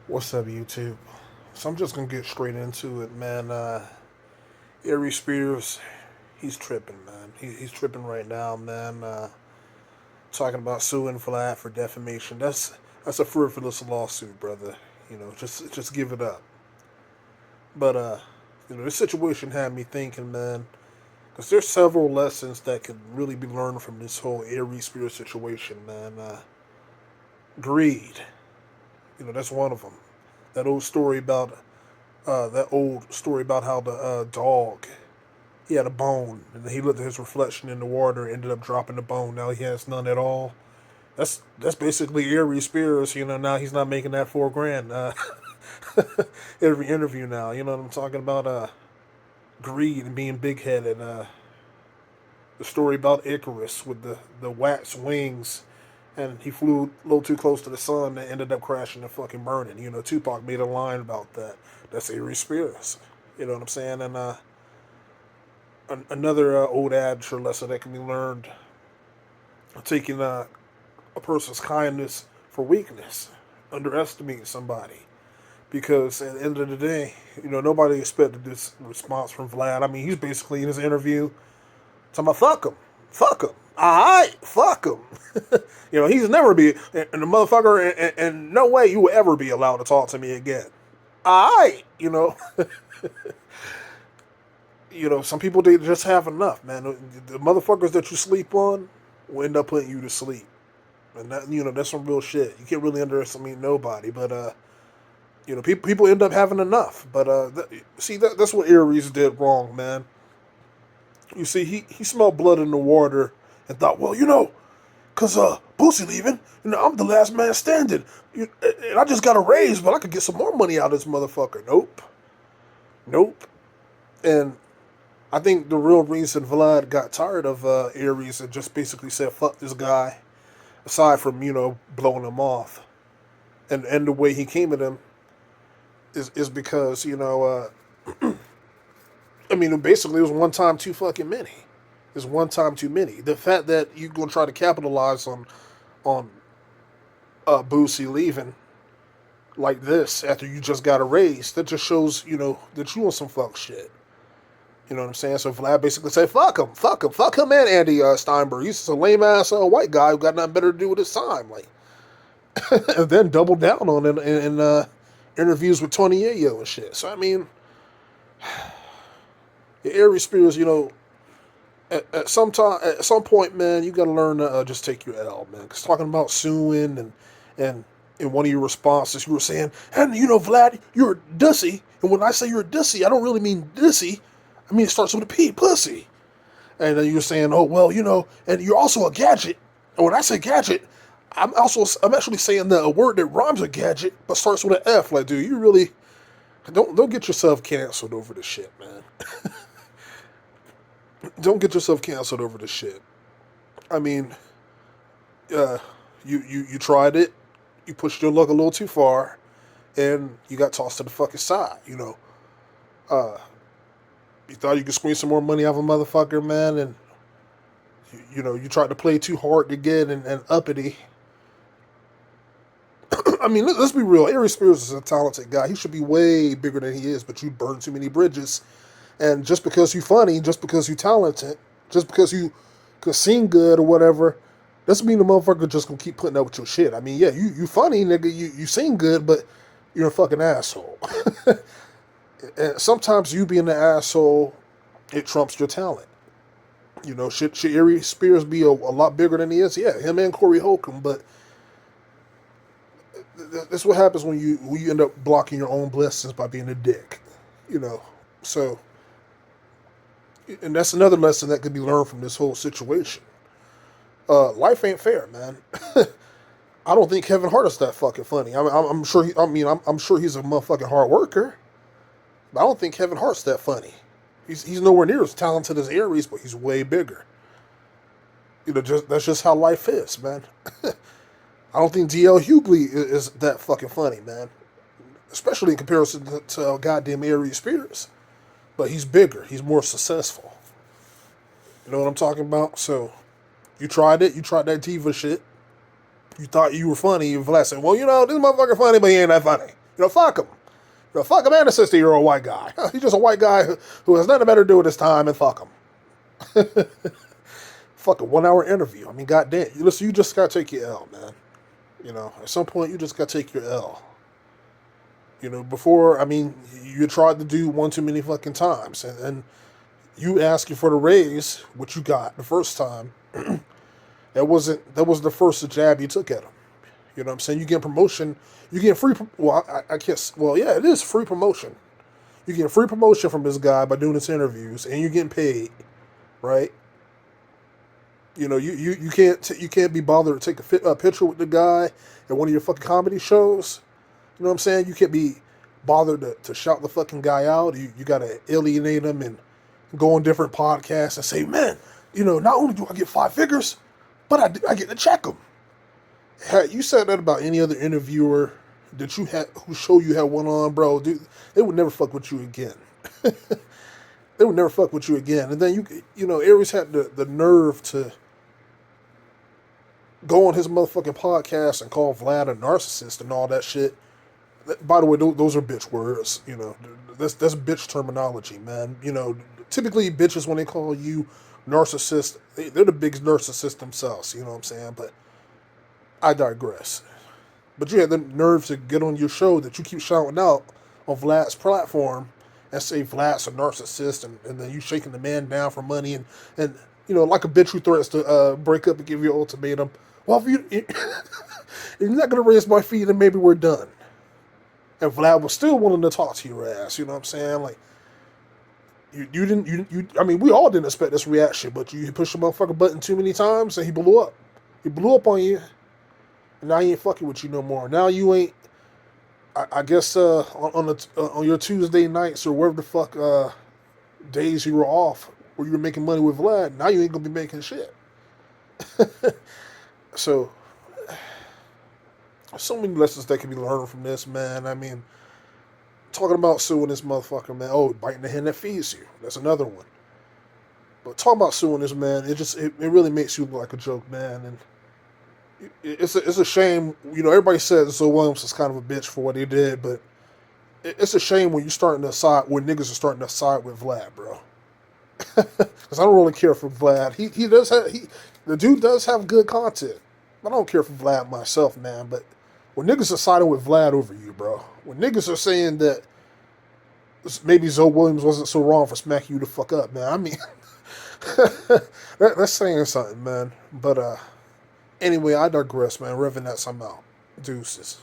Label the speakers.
Speaker 1: What's up, YouTube? So I'm just gonna get straight into it, man. Aries Spears, he's tripping, man. He's tripping right now, man. Talking about suing Vlad for defamation. That's a frivolous lawsuit, brother. Just give it up. But this situation had me thinking, man, because there's several lessons that could really be learned from this whole Aries Spears situation, man. Greed, that's one of them. That old story about how the dog, he had a bone and he looked at his reflection in the water and ended up dropping the bone. Now he has none at all. That's basically Aries Spears. Now he's not making that 4 grand every interview now. You know what I'm talking about? Greed and being big headed. The story about Icarus with the wax wings, and he flew a little too close to the sun and ended up crashing and fucking burning. Tupac made a line about that. That's Aries Spears. You know what I'm saying? And another old adage or lesson that can be learned: taking a person's kindness for weakness, underestimating somebody. Because at the end of the day, nobody expected this response from Vlad. I mean, he's basically in his interview talking about fuck him. Alright, fuck him. He's never be, and the motherfucker, and no way you will ever be allowed to talk to me again. Alright, some people, they just have enough, man. The motherfuckers that you sleep on will end up putting you to sleep. And that's some real shit. You can't really underestimate nobody, but people end up having enough. But see, that's what Aries did wrong, man. You see, he smelled blood in the water and thought, well, cause Boosie leaving, I'm the last man standing, and I just got a raise, but I could get some more money out of this motherfucker. Nope. And I think the real reason Vlad got tired of Aries and just basically said, fuck this guy, aside from, blowing him off, and the way he came at him is because, I mean, basically it was one time too fucking many. It's one time too many. The fact that you're gonna try to capitalize on Boosie leaving like this after you just got a raise, that just shows, that you on some fuck shit. You know what I'm saying? So Vlad basically said, fuck him, and Andy Steinberg. He's just a lame ass white guy who got nothing better to do with his time. Like, and then doubled down on it in interviews with Tony Yayo and shit. So I mean, the Aries Spears, at some point, man, you got to learn to just take your L, man. Because talking about suing and in one of your responses, you were saying, and Vlad, you're a dussy. And when I say you're a dussy, I don't really mean dussy. I mean it starts with a P, pussy. And then you were saying, oh well, and you're also a gadget. And when I say gadget, I'm actually saying that a word that rhymes with gadget but starts with an F. Like, dude, you really don't get yourself canceled over this shit, man. Don't get yourself canceled over this shit. I mean, uh, you tried it, you pushed your luck a little too far, and you got tossed to the fucking side. Uh, you thought you could squeeze some more money out of a motherfucker, man, and you tried to play too hard to get and uppity. I mean, let's be real. Aries Spears is a talented guy. He should be way bigger than he is, but you burned too many bridges. And just because you funny, just because you talented, just because you could sing good or whatever, doesn't mean the motherfucker just gonna keep putting up with your shit. I mean, yeah, you funny, nigga, you sing good, but you're a fucking asshole. And sometimes you being the asshole, it trumps your talent. Should Aries Spears be a lot bigger than he is? Yeah, him and Corey Holcomb, but that's what happens when you end up blocking your own blessings by being a dick. You know, so and that's another lesson that could be learned from this whole situation. Life ain't fair, man. I don't think Kevin Hart is that fucking funny. I'm sure. I'm sure he's a motherfucking hard worker, but I don't think Kevin Hart's that funny. He's nowhere near as talented as Aries, but he's way bigger. That's just how life is, man. I don't think DL Hughley is that fucking funny, man. Especially in comparison to goddamn Aries Spears. But he's bigger. He's more successful. You know what I'm talking about? So, you tried it. You tried that diva shit. You thought you were funny. And Vlad said, well, this motherfucker funny, but he ain't that funny. Fuck him. Fuck him and a 60-year-old white guy. He's just a white guy who has nothing better to do with his time, and fuck him. Fuck a 1 hour interview. I mean, goddamn. Listen, you just gotta take your L, man. At some point, you just gotta take your L. Before, I mean, you tried to do one too many fucking times, and you asking for the raise, which you got the first time. That was the first jab you took at him. You know what I'm saying? You get promotion. You get free. Well, I guess. Well, yeah, it is free promotion. You get free promotion from this guy by doing his interviews, and you're getting paid, right? You can't be bothered to take a picture with the guy at one of your fucking comedy shows. You know what I'm saying? You can't be bothered to shout the fucking guy out. You gotta alienate him and go on different podcasts and say, man, not only do I get 5 figures, but I get to check him. You said that about any other interviewer that you had, who show you had one on, bro, dude, they would never fuck with you again. They would never fuck with you again. And then Aries had the nerve to go on his motherfucking podcast and call Vlad a narcissist and all that shit. By the way, those are bitch words. That's bitch terminology, man. Typically bitches, when they call you narcissist, they're the biggest narcissist themselves. You know what I'm saying? But I digress. But you had the nerve to get on your show that you keep shouting out on Vlad's platform and say Vlad's a narcissist, and then you shaking the man down for money, and like a bitch who threatens to break up and give you an ultimatum. Well, if you're not gonna raise my fee, then maybe we're done. And Vlad was still willing to talk to your ass. You know what I'm saying? Like, you didn't. I mean, we all didn't expect this reaction, but you pushed the motherfucker button too many times, and he blew up. He blew up on you. And now he ain't fucking with you no more. Now you ain't. I guess on your Tuesday nights or wherever the fuck days you were off, where you were making money with Vlad, now you ain't gonna be making shit. So many lessons that can be learned from this, man. I mean, talking about suing this motherfucker, man. Oh, biting the hand that feeds you. That's another one. But talking about suing this man, it really makes you look like a joke, man. And it's a shame. Everybody says Zoe Williams is kind of a bitch for what he did, but it's a shame when niggas are starting to side with Vlad, bro. Because I don't really care for Vlad. The dude does have good content. I don't care for Vlad myself, man. But when niggas are siding with Vlad over you, bro, when niggas are saying that maybe Zoe Williams wasn't so wrong for smacking you the fuck up, man. I mean, that's saying something, man. But anyway, I digress, man. Reverend, I'm out. Deuces.